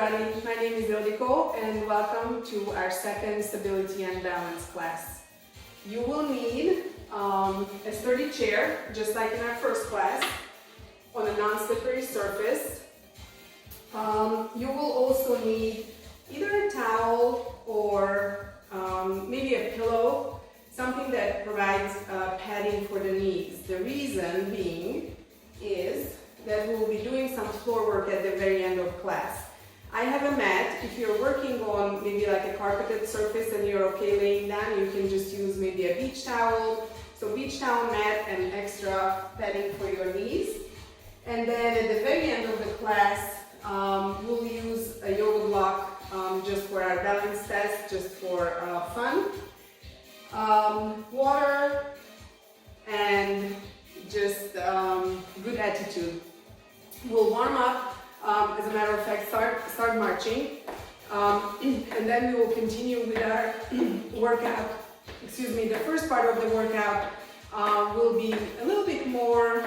everybody, my name is Ildiko and welcome to our second stability and balance class. You will need a sturdy chair, just like in our first class, on a non-slippery surface. You will also need either a towel or maybe a pillow, something that provides padding for the knees. The reason being is that we will be doing some floor work at the very end of class. I have a mat. If you're working on maybe like a carpeted surface and you're okay laying down, you can just use maybe a beach towel. So beach towel, mat, and extra padding for your knees. And then at the very end of the class, we'll use a yoga block just for our balance test, just for fun. Water and just good attitude. We'll warm up, as a matter of fact, start marching, and then we will continue with our workout. The first part of the workout will be a little bit more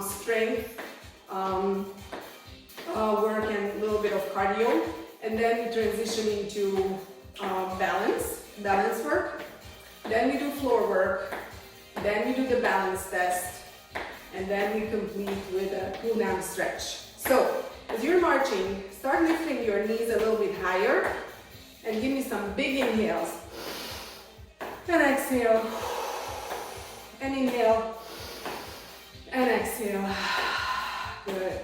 strength work and a little bit of cardio, and then we transition into balance work. Then we do floor work, then we do the balance test, and then we complete with a cool down stretch. So as you're marching, start lifting your knees a little bit higher and give me some big inhales. And exhale, and inhale, and exhale. Good.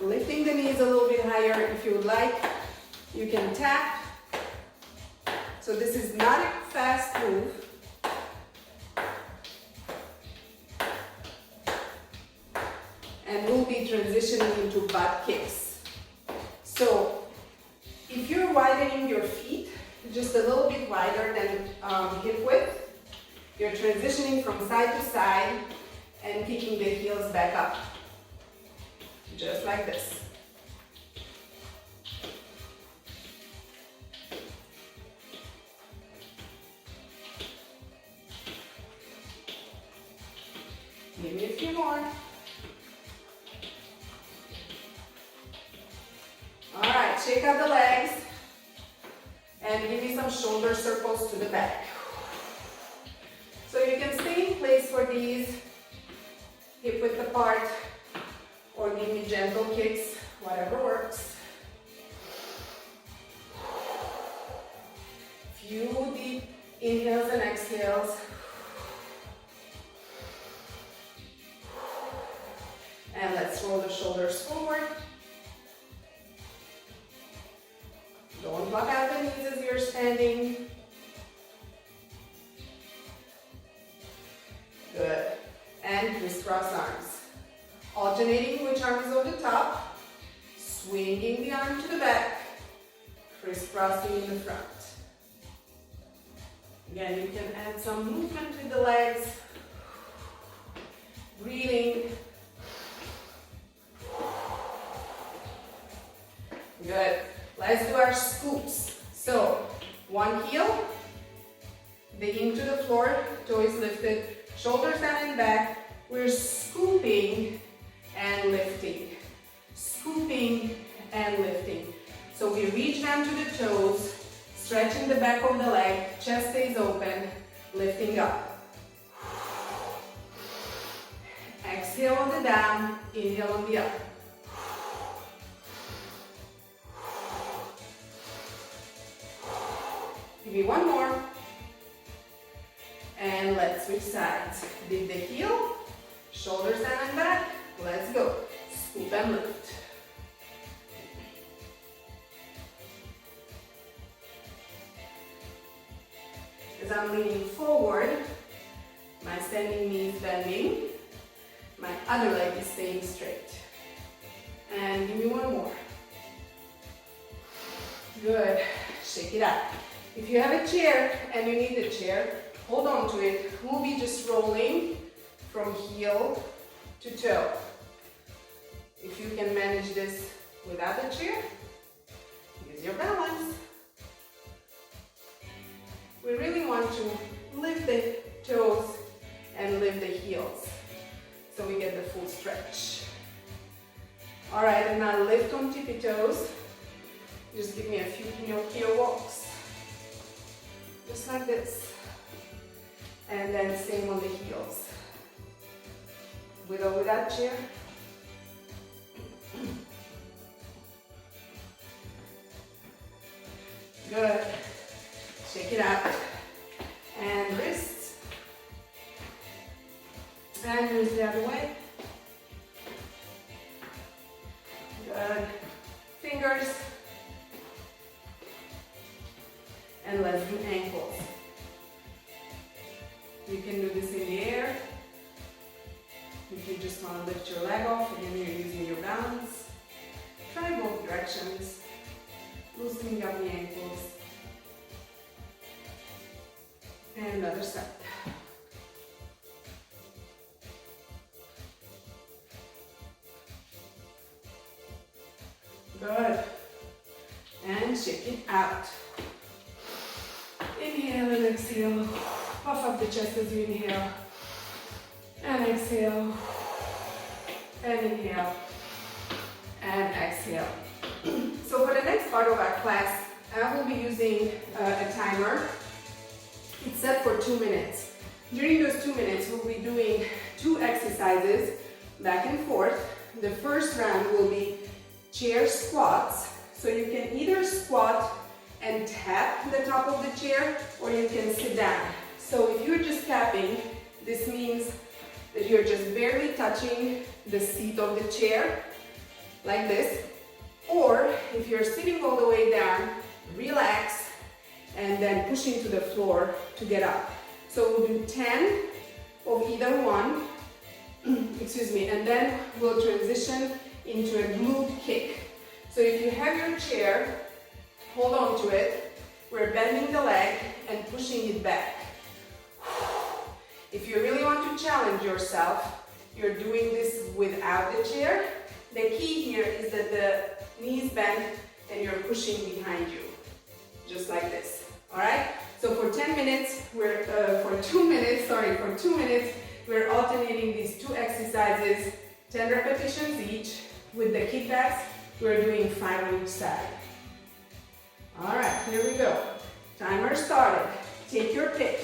Lifting the knees a little bit higher. If you would like, you can tap. So this is not a fast move. And we'll be transitioning into butt kicks. So if you're widening your feet just a little bit wider than hip width, you're transitioning from side to side and kicking the heels back up. Just like this. Give me a few more. All right, shake out the legs and give me some shoulder circles to the back. So you can stay in place for these, hip width apart, or give me gentle kicks, whatever works. Few deep inhales and exhales. And let's roll the shoulders forward. Don't block out the knees as you're standing. Good. And crisscross arms. Alternating which arm is on the top, swinging the arm to the back, crisscrossing in the front. Again, you can add some movement with the legs, breathing. Good. Let's do our scoops. So, one heel, digging to the floor, toes lifted, shoulders down and back. We're scooping and lifting. Scooping and lifting. So we reach down to the toes, stretching the back of the leg, chest stays open, lifting up. Exhale on the down, inhale on the up. Give me one more. And let's switch sides. Dig the heel, shoulders down and back. Let's go. Scoop and lift. As I'm leaning forward, my standing knee is bending. My other leg is staying straight. And give me one more. Good. Shake it out. If you have a chair and you need the chair, hold on to it. We'll be just rolling from heel to toe. If you can manage this without a chair, use your balance. We really want to lift the toes and lift the heels so we get the full stretch. All right, and now lift on tippy toes. Just give me a few Pinocchio walks. Just like this. And then same on the heels. With or without chair. Good. Shake it out. And wrists. And move the other way. Good. Fingers. And let's do ankles. You can do this in the air. If you just want to lift your leg off and then you're using your balance. Try both directions. Loosening up the ankles. And other side. Good. And shake it out. Inhale and exhale. Puff up the chest as you inhale. And exhale. And inhale. And exhale. So for the next part of our class, I will be using a timer. It's set for 2 minutes. During those 2 minutes, we'll be doing 2 exercises back and forth. The first round will be chair squats. So you can either squat and tap the top of the chair, or you can sit down. So if you're just tapping, this means that you're just barely touching the seat of the chair, like this. Or if you're sitting all the way down, relax, and then pushing to the floor to get up. So we'll do 10 of either one, excuse me, and then we'll transition into a glute kick. So if you have your chair, hold on to it. We're bending the leg and pushing it back. If you really want to challenge yourself, you're doing this without the chair. The key here is that the knees bend and you're pushing behind you, just like this. All right? So for 10 minutes, for 2 minutes, we're alternating these 2 exercises, 10 repetitions each. With the kickbacks, we're doing 5 on each side. All right, here we go. Timer started. Take your pick.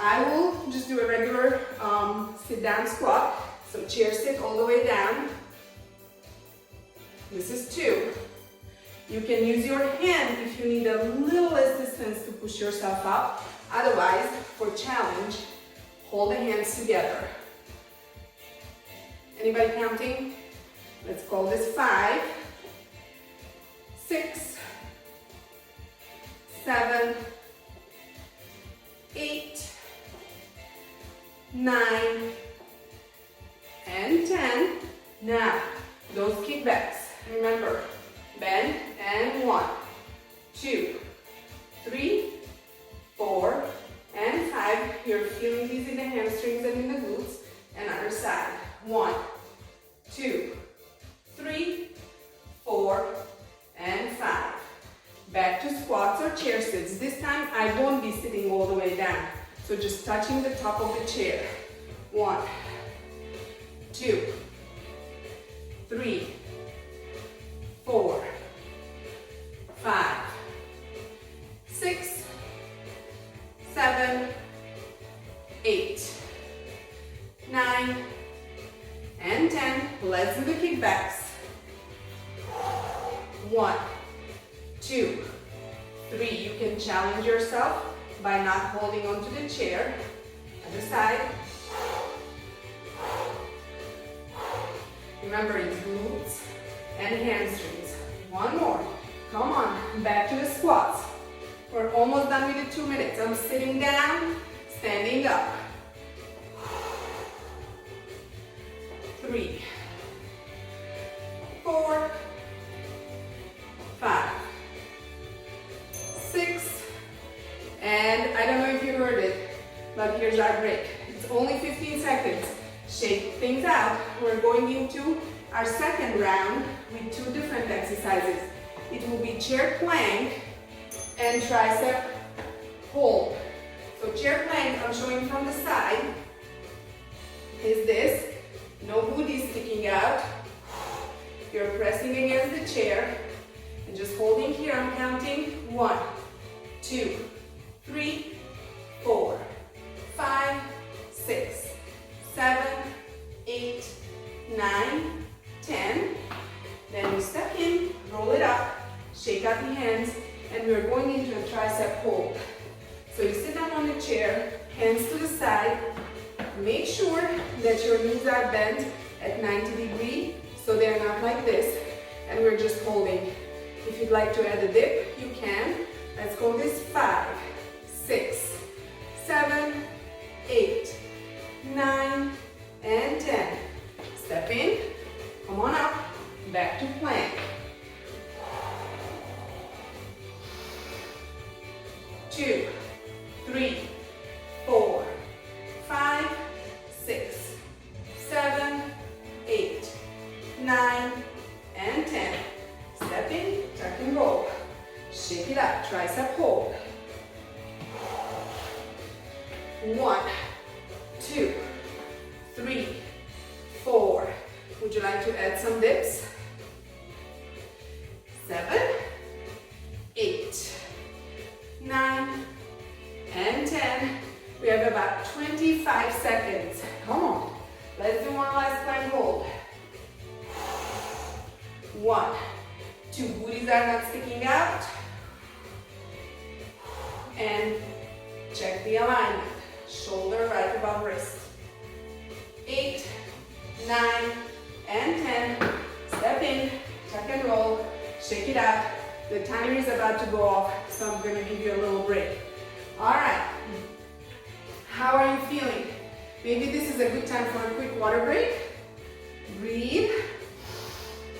I will just do a regular sit-down squat. So chair sit all the way down. This is 2. You can use your hand if you need a little assistance to push yourself up. Otherwise, for challenge, hold the hands together. Anybody counting? Let's call this 5, 6, 7, 8, 9, and 10. Now, those kickbacks. Remember, bend and 1, 2, 3, 4, and 5. You're feeling these in the hamstrings and in the glutes. And other side. 1, 2, 3, 4, and 5. Back to squats or chair sits. This time I won't be sitting all the way down. So just touching the top of the chair. 1, 2, 3, 4, 5, 6, 7, 8, 9, and 10. Let's do the kickbacks. 1, 2, 3. You can challenge yourself by not holding onto the chair. Other side. Remember, it's glutes and hamstrings. 1 more. Come on, back to the squats. We're almost done with the 2 minutes. I'm sitting down, standing up. 3, 4, 5, 6, and I don't know if you heard it, but here's our break. It's only 15 seconds. Shake things out. We're going into our second round with 2 different exercises. It will be chair plank and tricep hold. So chair plank, I'm showing from the side, is this. No booty sticking out. you're pressing against the chair and just holding here. I'm counting 1, 2, 3, 4, 5, 6, 7, 8, 9, 10. Then you step in, roll it up, shake out the hands, and we're going into a tricep hold. So you sit down on the chair, hands to the side. Make sure that your knees are bent at 90 degrees, so they're not like this, and we're just holding. If you'd like to add a dip, you can. Let's go this 5, 6, 7, 8, 9, and 10. Step in, come on up, back to plank. 2, 3, 4, 5, 6, 7, 8, 9, and 10. Step in, tuck and roll. Shake it up, tricep hold. 1, 2, 3, 4. Would you like to add some dips? 7, 8, 9, and 10. We have about 25 seconds. Come on. Let's do one last plank hold. 1, 2 booties are not sticking out. And check the alignment. Shoulder right above wrist. 8, 9, and 10. Step in, tuck and roll, shake it out. The timer is about to go off, so I'm gonna give you a little break. All right. How are you feeling? Maybe this is a good time for a quick water break. Breathe.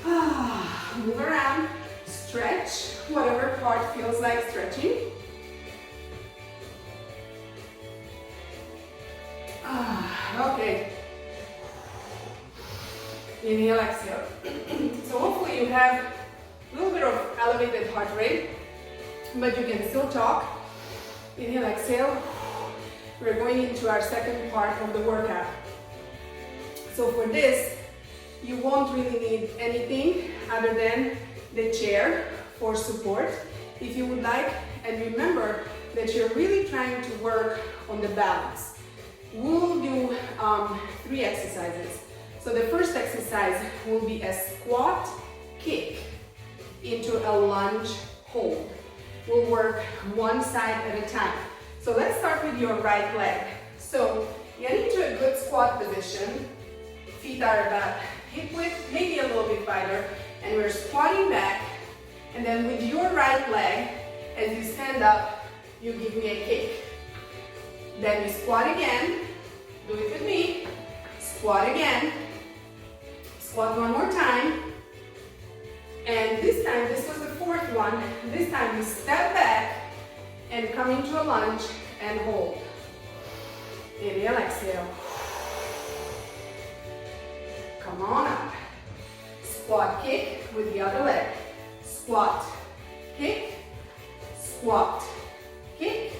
Move around, stretch, whatever part feels like stretching. Okay. Inhale, exhale. So hopefully you have a little bit of elevated heart rate, but you can still talk. Inhale, exhale. We're going into our second part of the workout. So for this, you won't really need anything other than the chair for support if you would like. And remember that you're really trying to work on the balance. We'll do 3 exercises. So the first exercise will be a squat kick into a lunge hold. We'll work one side at a time. So let's start with your right leg. So get into a good squat position. Feet are about hip width, maybe a little bit wider, and we're squatting back. And then with your right leg, as you stand up, you give me a kick. Then we squat again. Do it with me. Squat again. Squat one more time. And this time, this was the 4th one. This time we step back and come into a lunge and hold. Inhale, exhale. Come on up. Squat kick with the other leg. Squat, kick, squat, kick,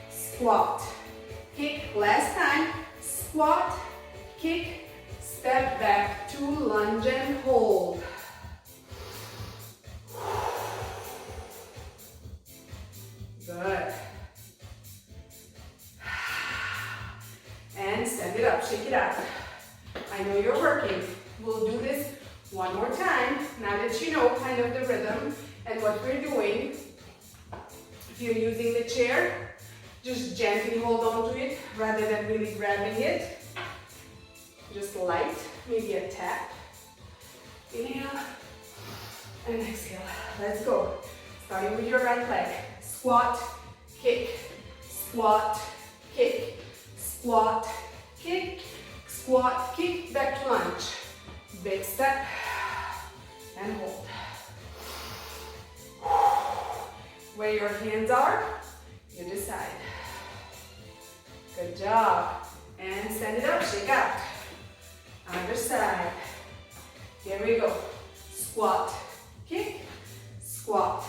squat, kick. Last time. Squat, kick, step back to lunge and hold. Good. And stand it up, shake it out. I know you're working. We'll do this one more time. Now that you know kind of the rhythm and what we're doing. If you're using the chair, just gently hold on to it rather than really grabbing it. Just light, maybe a tap. Inhale and exhale. Let's go. Starting with your right leg. Squat, kick, squat, kick, squat, kick, squat, kick, back to lunge. Big step and hold. Where your hands are, you decide. Good job. And stand it up, shake out. Other side. Here we go. Squat, kick, squat,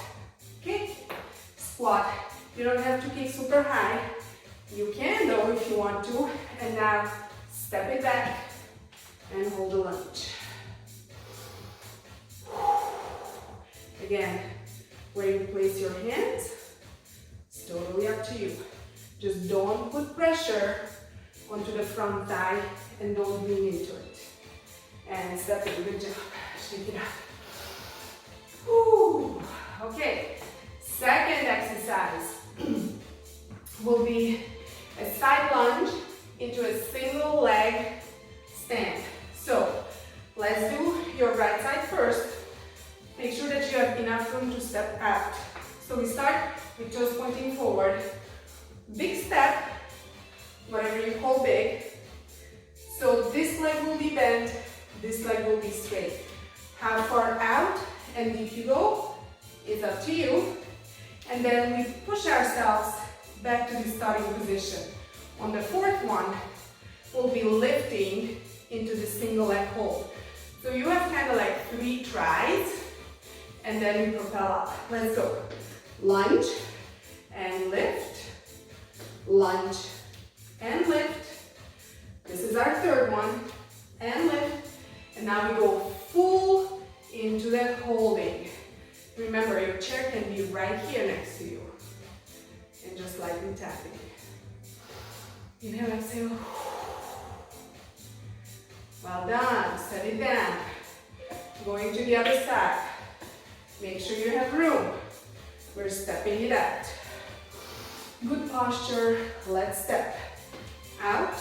kick, squat. You don't have to kick super high. You can though if you want to. And now step it back and hold the lunge. Again, where you place your hands, it's totally up to you. Just don't put pressure onto the front thigh and don't lean into it. And step in, good job. Shake it out. Whew. Okay, second exercise will be a side lunge into a single leg stand. So let's do your right side first. Make sure that you have enough room to step out. So we start with toes pointing forward. Big step, whatever you call big. So this leg will be bent, this leg will be straight. How far out and deep you go is up to you. And then we push ourselves back to the starting position. On the fourth one, we'll be lifting into the single leg hold. So you have kind of like 3 tries, and then we propel up. Let's go. Lunge and lift, lunge and lift. This is our third one, and lift. And now we go full into that holding. Remember, your chair can be right here next to you. And just lightly tapping. Inhale, exhale. Well done. Set it down. Going to the other side. Make sure you have room. We're stepping it out. Good posture. Let's step out.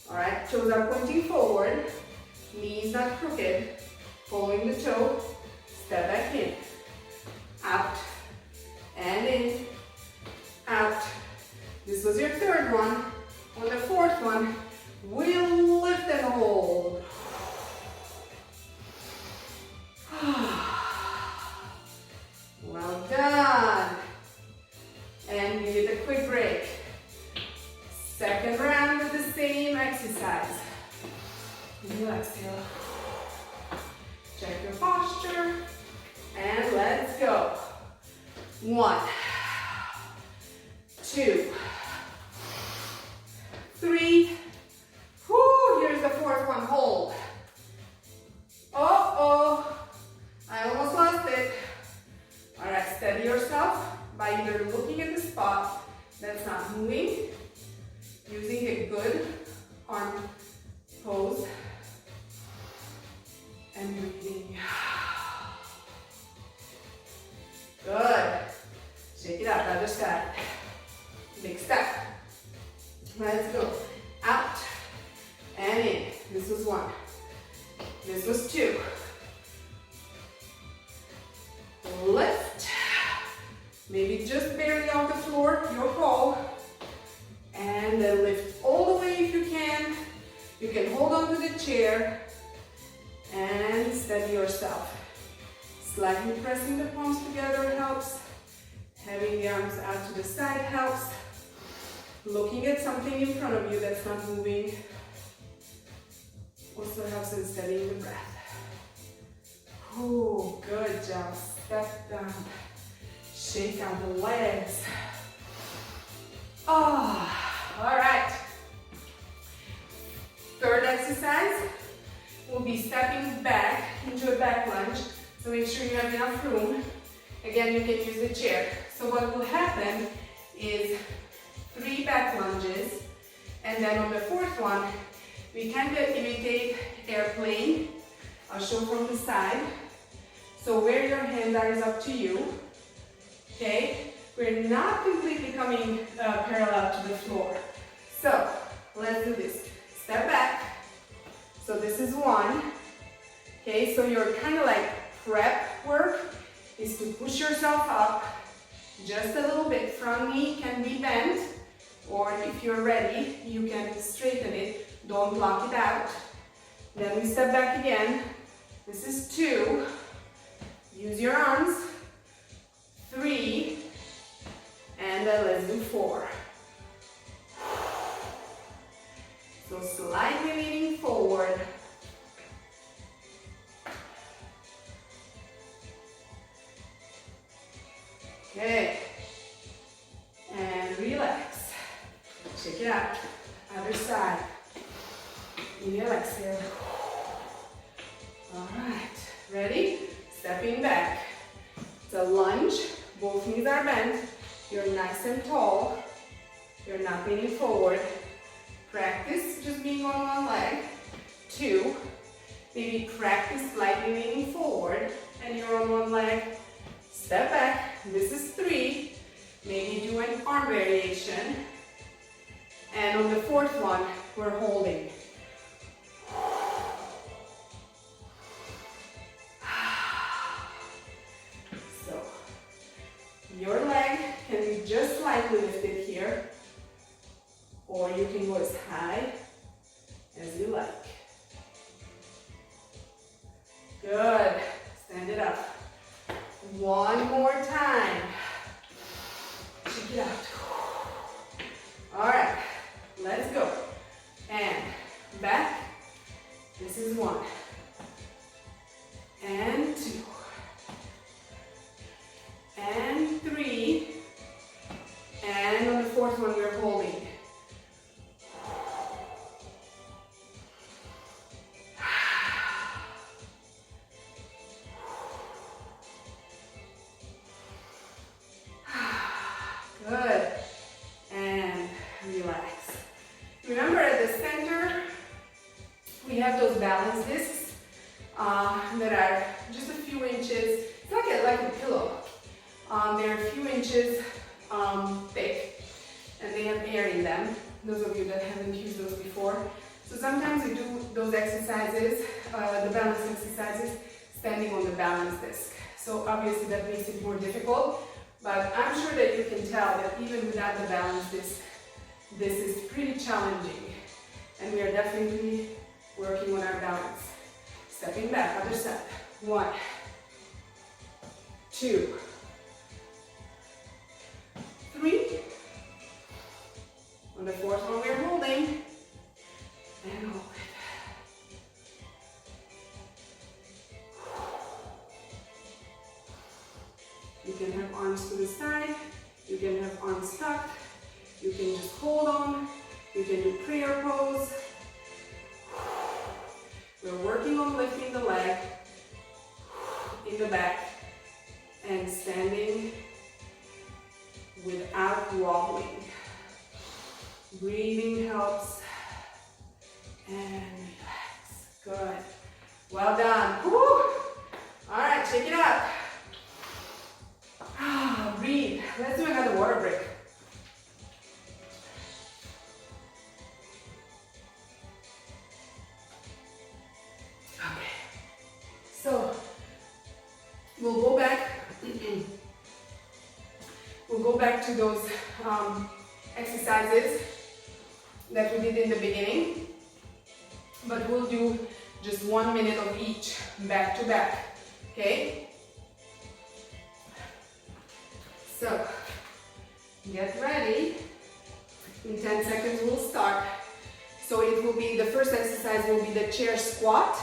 All right, toes are pointing forward. Knees not crooked. Following the toe. Step back in. Out. And in. Out. This was your third one. On the fourth one, we'll lift and hold. Well done. And give it a quick break. Second round with the same exercise. Inhale, exhale. Check your posture. And let's go. 1, 2, 3. Whoo, here's the fourth one. Hold. Uh-oh. I almost lost it. All right, steady yourself by either looking at the spot that's not moving, using a good arm pose, and breathing. Good. Shake it out, other side. Big step. Let's go. Out and in. This was 1. This was 2. Lift. Maybe just barely off the floor, your call. And then lift all the way if you can. You can hold on to the chair and steady yourself. Slightly pressing the palms together helps. Having the arms out to the side helps. Looking at something in front of you that's not moving also helps in steadying the breath. Oh, good job. Step down. Shake out the legs. Oh, all right. Third exercise will be stepping back into a back lunge. So make sure you have enough room. Again, you can use the chair. So what will happen is 3 back lunges, and then on the fourth one, we kind of imitate airplane. I'll show from the side. So where your hands are is up to you. Okay? We're not completely coming parallel to the floor. So let's do this. Step back. So this is 1. Okay, so your kind of like prep work is to push yourself up just a little bit. Front knee can be bent, or if you're ready, you can straighten it. Don't block it out. Then we step back again. This is 2. Use your arms. 3. And then let's do 4. So slightly leaning forward. Okay. And relax. Shake it out. Other side. Inhale, exhale. All right. Ready? Stepping back. It's a lunge. Both knees are bent. You're nice and tall. You're not leaning forward. Practice just being on one leg. 2. Maybe practice slightly leaning forward and you're on one leg. Step back. This is 3. Maybe do an arm variation. And on the 4th one, we're holding. So, your leg can be just slightly lifted here, or you can go as high as you like. Good. Stand it up. One more time. Check it out. All right. Let's go. And back. This is 1. And 2. And 3. And on the 4th one, we're holding. Good. And relax. Remember, at the center, we have those balance discs that are just a few inches. It's like a pillow. They're a few inches thick, and they have air in them. Those of you that haven't used those before. So sometimes we do those exercises, the balance exercises, standing on the balance disc. So obviously that makes it more difficult, but I'm sure that you can tell that even without the balance disc, this is pretty challenging, and we are definitely working on our balance. Stepping back, other side. 1, 2, 3. On the 4th one, we're holding, and hold it. You can have arms to the side, you can have arms tucked, you can just hold on, you can do prayer pose. We're working on lifting the leg in the back and standing without wobbling. Breathing helps, and relax. Good. Well done. Woo. All right, shake it up. Breathe. Let's do another water break. Okay. So we'll go back. We'll go back to those exercises that we did in the beginning, but we'll do just 1 minute of each, back to back. Okay? So, get ready. In 10 seconds we'll start. So it will be, the first exercise will be the chair squat.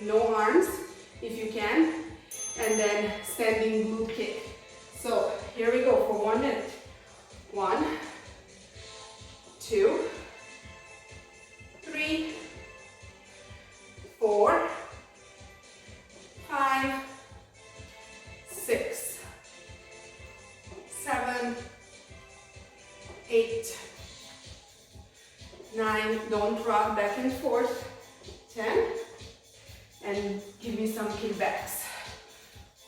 No arms, if you can. And then standing glute kick. So, here we go for 1 minute. 1, 2, 3, 4, 5, 6, 7, 8, 9, don't rock back and forth, 10, and give me some kickbacks.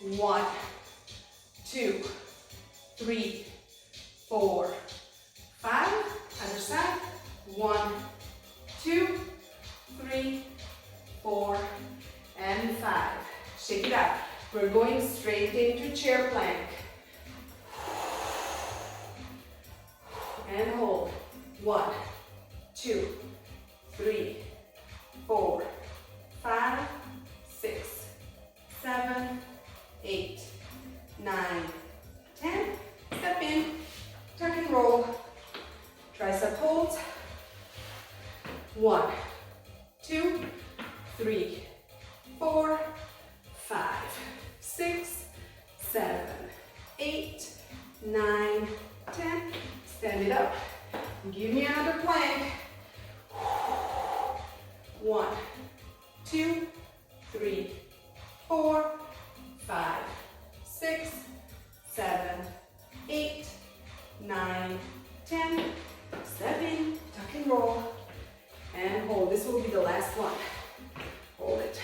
1, 2, 3, 4, 5, other side, 1, 2, 3, 4, and 5. Shake it out. We're going straight into chair plank. And hold. 1, 2, 3, 4, 5, 6, 7, 8, 9, 10. Step in, tuck and roll. Tricep holds. 1, 2, 3, 4, 5, 6, 7, 8, 9, 10. Stand it up. Give me another plank. 1, 2, 3, 4, 5, 6, 7, 8, 9, 10. Step in, tuck and roll, and hold. This will be the last one. Hold it.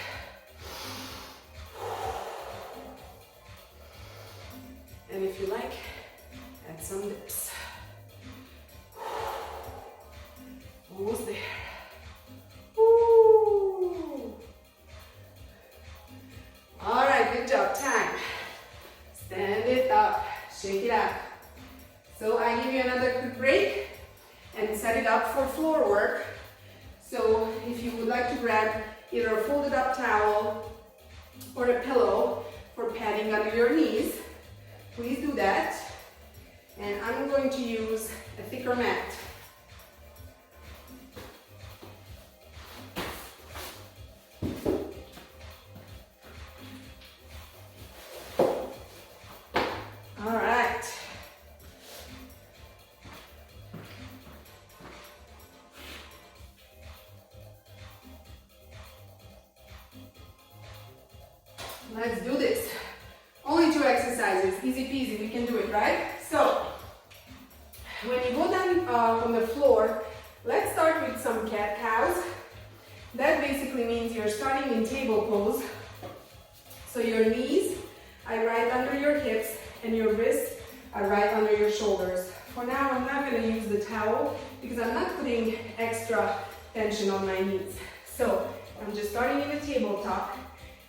And if you like, add some dips. Almost there. Woo. All right, good job. Time. Stand it up, shake it out. So I give you another quick break and set it up for floor work. So if you would like to grab either a folded up towel or a pillow for padding under your knees, please do that. And I'm going to use a thicker mat. All right. Let's do this. Only 2 exercises, easy peasy, we can do it, right? So, when you go down on the floor, let's start with some cat-cows. That basically means you're starting in table pose. So your knees are right under your hips and your wrists are right under your shoulders. For now, I'm not going to use the towel because I'm not putting extra tension on my knees. So, I'm just starting in a tabletop.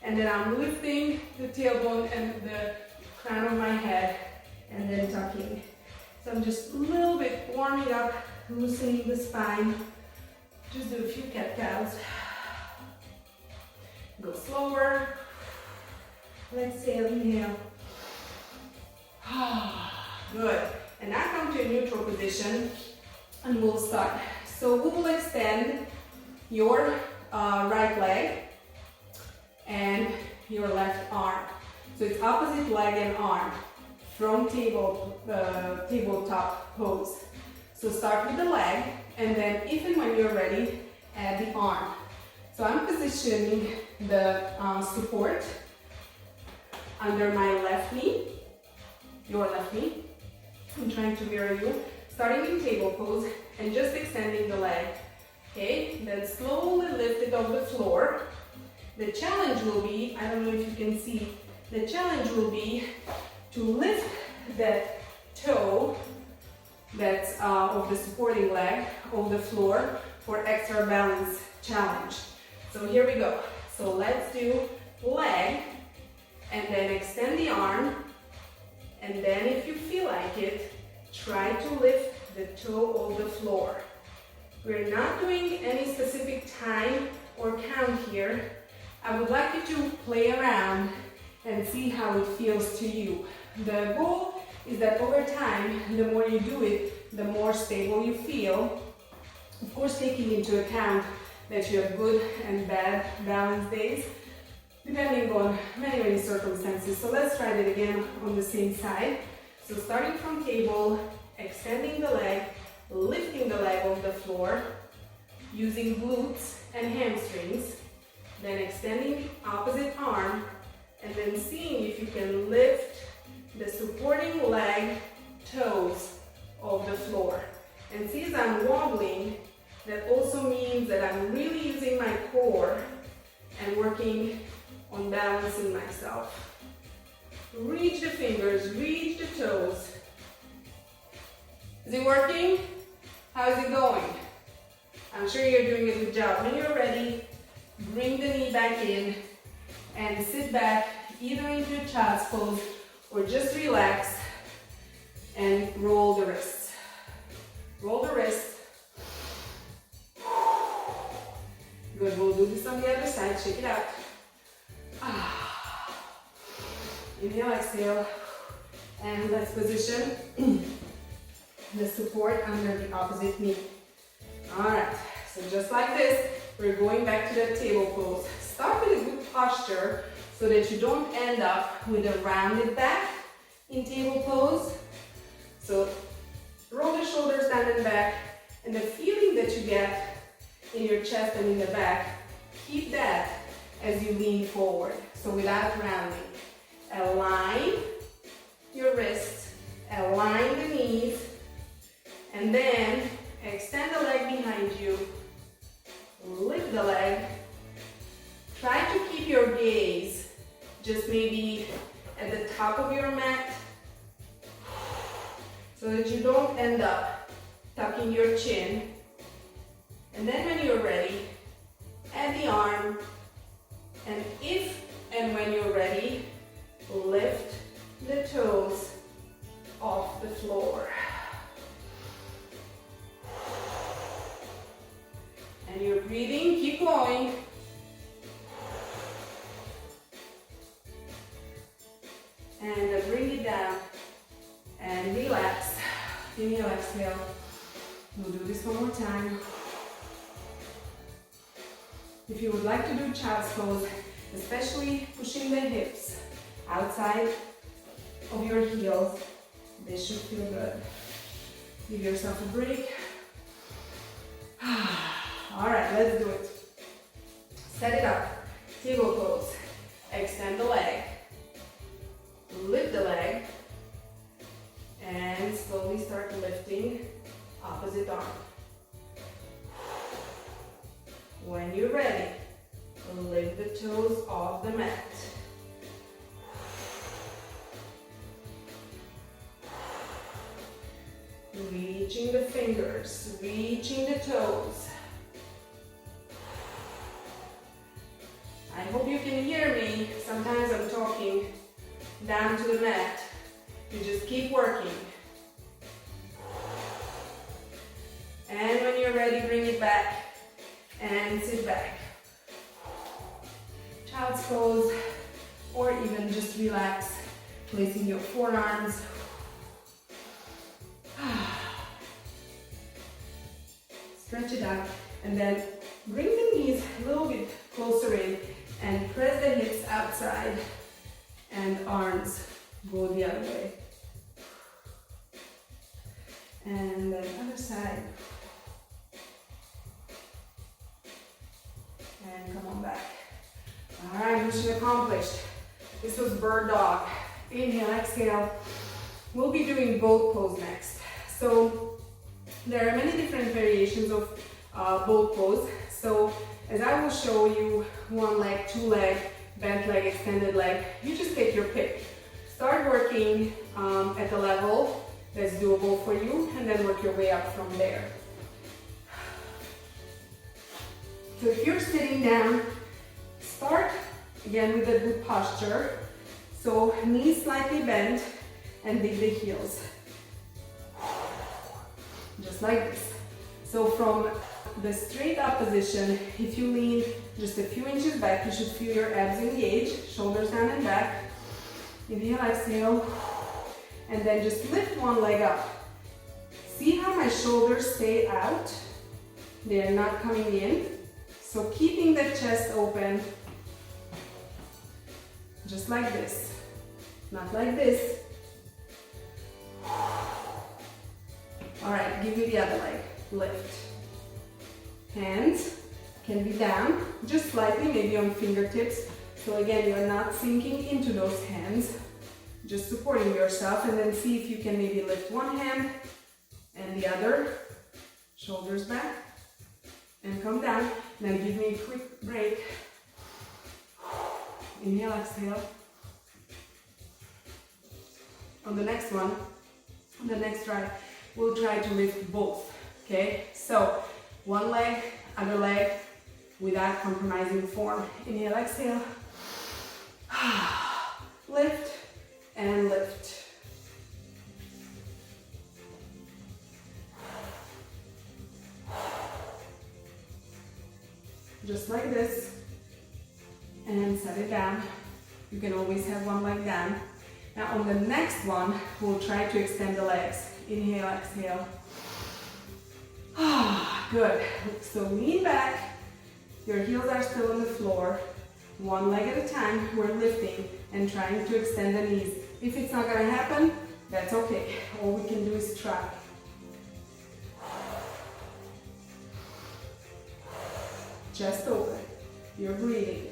And then I'm lifting the tailbone and the crown of my head and then tucking. So I'm just a little bit warming up, loosening the spine. Just do a few cat-cows. Go slower. Exhale, inhale. Good. And now come to a neutral position and we'll start. So we will extend your right leg and your left arm. So it's opposite leg and arm from tabletop pose. So start with the leg and then if and when you're ready, add the arm. So I'm positioning the support under my left knee, your left knee. I'm trying to mirror you. Starting in table pose and just extending the leg. Okay, then slowly lift it off the floor. The challenge will be, I don't know if you can see, the challenge will be to lift that toe that's of the supporting leg off the floor for extra balance challenge. So here we go. So let's do leg and then extend the arm and then if you feel like it, try to lift the toe off the floor. We're not doing any specific time or count here. I would like you to play around and see how it feels to you. The goal is that over time, the more you do it, the more stable you feel. Of course, taking into account that you have good and bad balance days, depending on many, many circumstances. So let's try that again on the same side. So starting from table, extending the leg, lifting the leg off the floor, using glutes and hamstrings, then extending the opposite arm, and then seeing if you can lift the supporting leg toes off the floor. And see as I'm wobbling, that also means that I'm really using my core and working on balancing myself. Reach the fingers, reach the toes. Is it working? How is it going? I'm sure you're doing a good job. When you're ready, bring the knee back in and sit back either into a child's pose or just relax and roll the wrists. Roll the wrists. Good, we'll do this on the other side. Shake it out. Inhale, exhale. And let's position the support under the opposite knee. Alright, so just like this, we're going back to that table pose. Start with a good posture so that you don't end up with a rounded back in table pose. So roll the shoulders down and back, and the feeling that you get in your chest and in the back, keep that as you lean forward. So without rounding. Align your wrists, align the knees, and then extend the leg behind you, lift the leg. Try to keep your gaze just maybe at the top of your mat so that you don't end up tucking your chin. And then when you're ready, add the arm, and if and when you're ready, lift the toes off the floor. And you're breathing, keep going. And bring it down and relax. Inhale, exhale. We'll do this one more time. If you would like to do child's pose, especially pushing the hips outside of your heels, this should feel good. Give yourself a break. All right, let's do it. Set it up. Table pose. Extend the leg. Lift the leg. And slowly start lifting opposite arm. When you're ready, lift the toes off the mat. Reaching the fingers, reaching the toes. I hope you can hear me. Sometimes I'm talking down to the mat. You just keep working. And when you're ready, bring it back and sit back. Child's pose, or even just relax, placing your forearms. Stretch it out, and then bring the knees a little bit closer in and press the hips outside and arms go the other way. And then other side. And come on back. All right, mission accomplished. This was bird dog. Inhale, exhale. We'll be doing boat pose next. So there are many different variations of boat pose. So as I will show you, one leg, two leg, bent leg, extended leg, you just take your pick. Start working at the level that's doable for you, and then work your way up from there. So if you're sitting down, start again with a good posture. So knees slightly bent and dig the heels. Just like this. So from the straight up position, if you lean just a few inches back, you should feel your abs engage, shoulders down and back. Inhale, exhale, and then just lift one leg up. See how my shoulders stay out? They're not coming in. So keeping the chest open, just like this, not like this. All right, give me the other leg, lift. Hands can be down, just slightly, maybe on fingertips. So again, you're not sinking into those hands, just supporting yourself, and then see if you can maybe lift one hand and the other, shoulders back, and come down. Then give me a quick break. Inhale, exhale. On the next one, on the next try, we'll try to lift both, okay? So, one leg, other leg, without compromising form. Inhale, exhale. Lift and lift. Just like this. And set it down. You can always have one leg down. Now on the next one, we'll try to extend the legs. Inhale, exhale. Good. So lean back. Your heels are still on the floor. One leg at a time, we're lifting and trying to extend the knees. If it's not gonna happen, that's okay. All we can do is try. Chest open. You're breathing.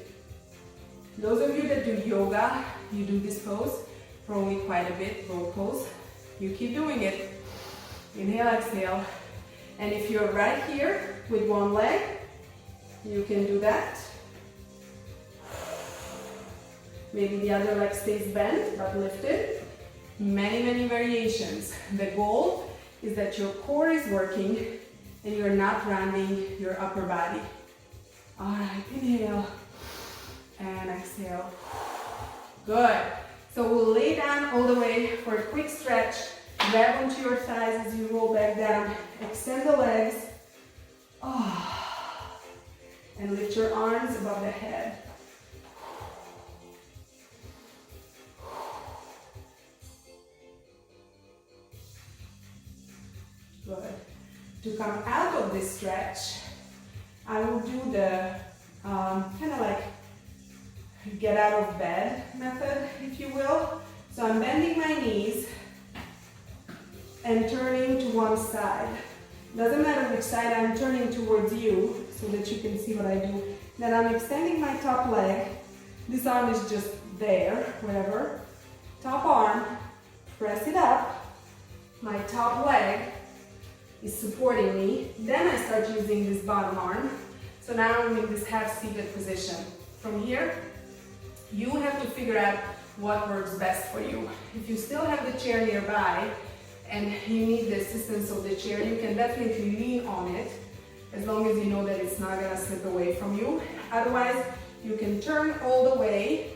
Those of you that do yoga, you do this pose. probably quite a bit, both pose. You keep doing it. Inhale, exhale. And if you're right here with one leg, you can do that. Maybe the other leg stays bent but lifted. Many, many variations. The goal is that your core is working and you're not rounding your upper body. All right, inhale and exhale. Good. So we'll lay down all the way for a quick stretch. Grab onto your thighs as you roll back down. Extend the legs. Oh. And lift your arms above the head. Good. To come out of this stretch, I will do the kind of like get out of bed method, if you will. So I'm bending my knees and turning to one side. Doesn't matter which side, I'm turning towards you so that you can see what I do. Then I'm extending my top leg. This arm is just there, whatever. Top arm, press it up. My top leg is supporting me. Then I start using this bottom arm. So now I'm in this half-seated position. From here, you have to figure out what works best for you. If you still have the chair nearby and you need the assistance of the chair, you can definitely lean on it as long as you know that it's not gonna slip away from you. Otherwise, you can turn all the way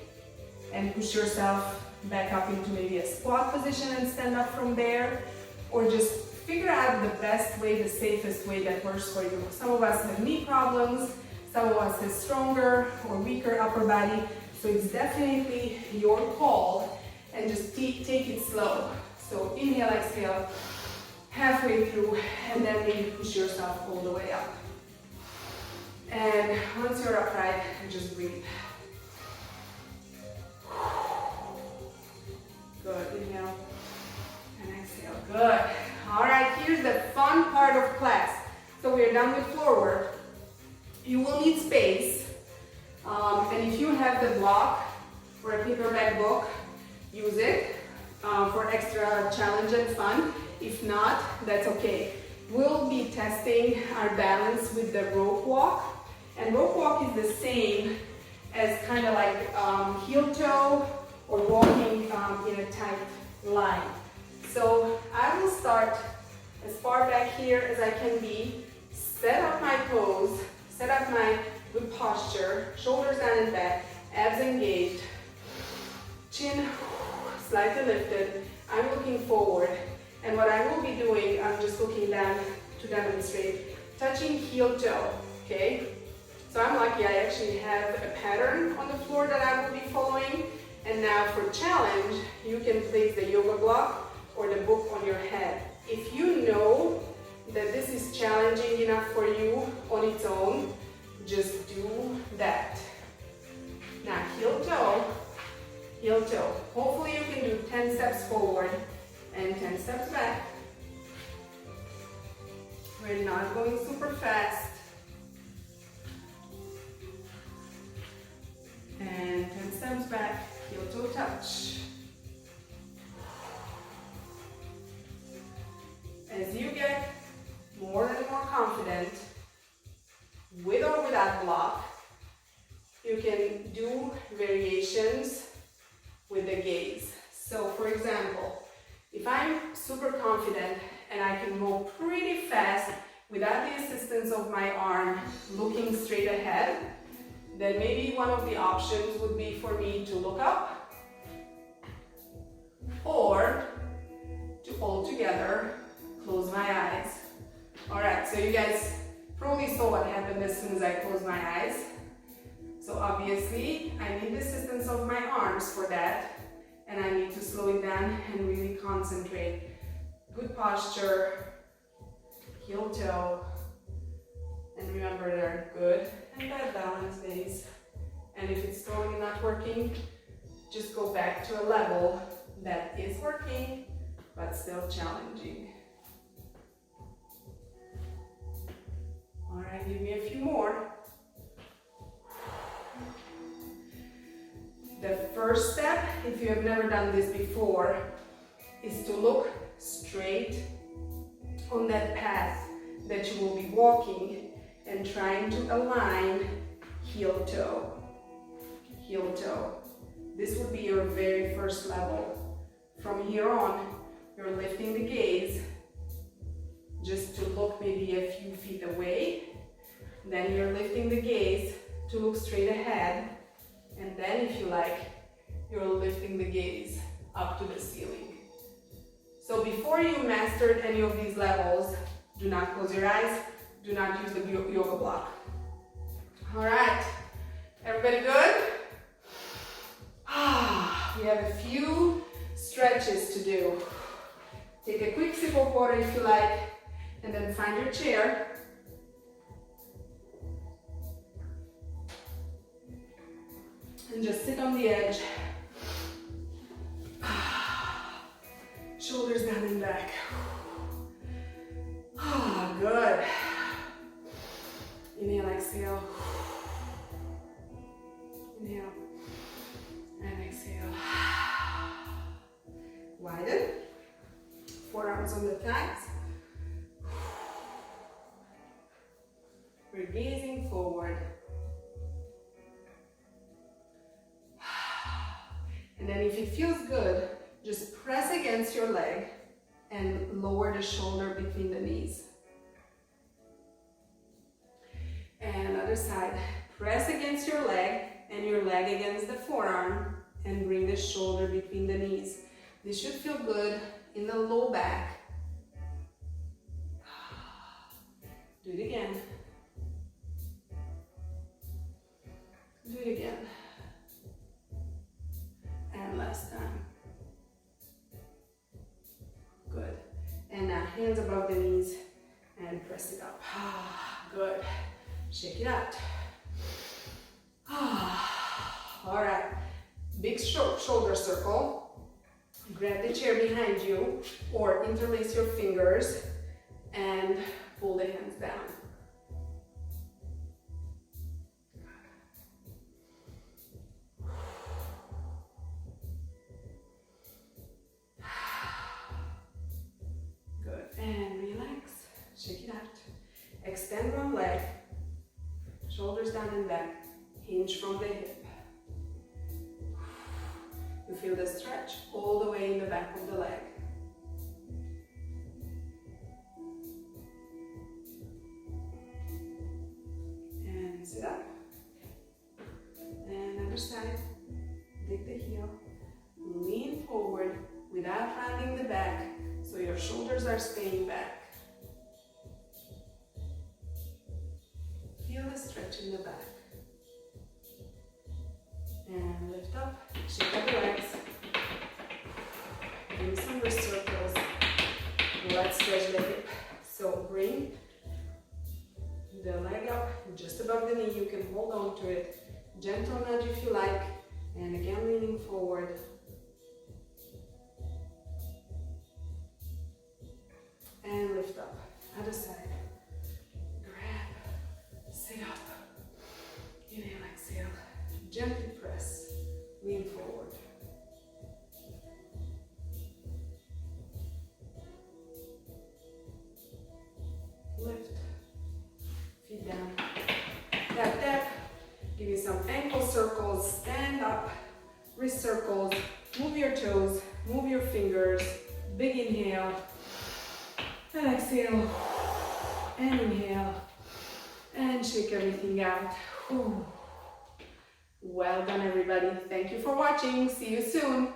and push yourself back up into maybe a squat position and stand up from there, or just figure out the best way, the safest way that works for you. Some of us have knee problems, some of us have stronger or weaker upper body, so it's definitely your call, and just take it slow. So inhale, exhale, halfway through, and then maybe push yourself all the way up. And once you're upright, just breathe. Good, inhale and exhale, good. All right, here's the fun part of class. So we're done with floor work. You will need space. And if you have the block or a paperback book, use it for extra challenge and fun. If not, that's okay. We'll be testing our balance with the rope walk. And rope walk is the same as kind of like heel toe or walking in a tight line. So I will start as far back here as I can be, set up my pose, set up my good posture, shoulders down and back, abs engaged, chin slightly lifted. I'm looking forward, and what I will be doing, I'm just looking down to demonstrate, touching heel toe, okay? So I'm lucky I actually have a pattern on the floor that I will be following. And now for challenge, you can place the yoga block or the book on your head. If you know that this is challenging enough for you on its own, just do that. Now heel toe, heel toe. Hopefully you can do 10 steps forward and 10 steps back. We're not going super fast. And 10 steps back, heel toe touch. As you get more and more confident, with or without block, you can do variations with the gaze. So for example, if I'm super confident and I can go pretty fast without the assistance of my arm looking straight ahead, then maybe one of the options would be for me to look up or to all together close my eyes. All right, so you guys probably saw what happened as soon as I closed my eyes. So obviously I need the assistance of my arms for that, and I need to slow it down and really concentrate. Good posture, heel toe, and remember there are good and bad balance days. And if it's totally not working, just go back to a level that is working but still challenging. All right, give me a few more. The first step, if you you have never done this before, is to look straight on that path that you will be walking and trying to align heel toe, heel toe. This would be your very first level. From here on, you're lifting the gaze just to look maybe a few feet away. Then you're lifting the gaze to look straight ahead. And then, if you like, you're lifting the gaze up to the ceiling. So before you mastered any of these levels, do not close your eyes. Do not use the yoga block. All right, everybody good? We have a few stretches to do. Take a quick sip of water if you like, and then find your chair. And just sit on the edge. Shoulders down and back. Good. Inhale, exhale. Inhale and exhale. Widen. Forearms on the thighs. We're gazing forward. And then if it feels good, just press against your leg and lower the shoulder between the knees. And other side, press against your leg and your leg against the forearm and bring the shoulder between the knees. This should feel good in the low back. Do it again. Do it again. And last time. Good. And now hands above the knees and press it up. Good. Shake it out. All right. Big shoulder circle. Grab the chair behind you or interlace your fingers and pull the hands down. Good. And relax. Shake it out. Extend one leg. Shoulders down and back. Hinge from the hip. You feel the stretch all the way in the back of the leg. And sit up. And other side. Dig the heel. Lean forward without rounding the back, so your shoulders are staying back. Feel the stretch in the back. And lift up, shake up the legs. Do some wrist circles. Let's stretch the hip. So bring the leg up just above the knee. You can hold on to it. Gentle nudge if you like. And again, leaning forward. And lift up. Other side. Grab. Sit up. Inhale, exhale. Gently press. Lean forward. Lift. Feet down. Tap, tap. Give me some ankle circles. Stand up. Wrist circles. Move your toes. Move your fingers. Big inhale. And exhale. And inhale. And shake everything out. Whew. Well done, everybody. Thank you for watching. See you soon.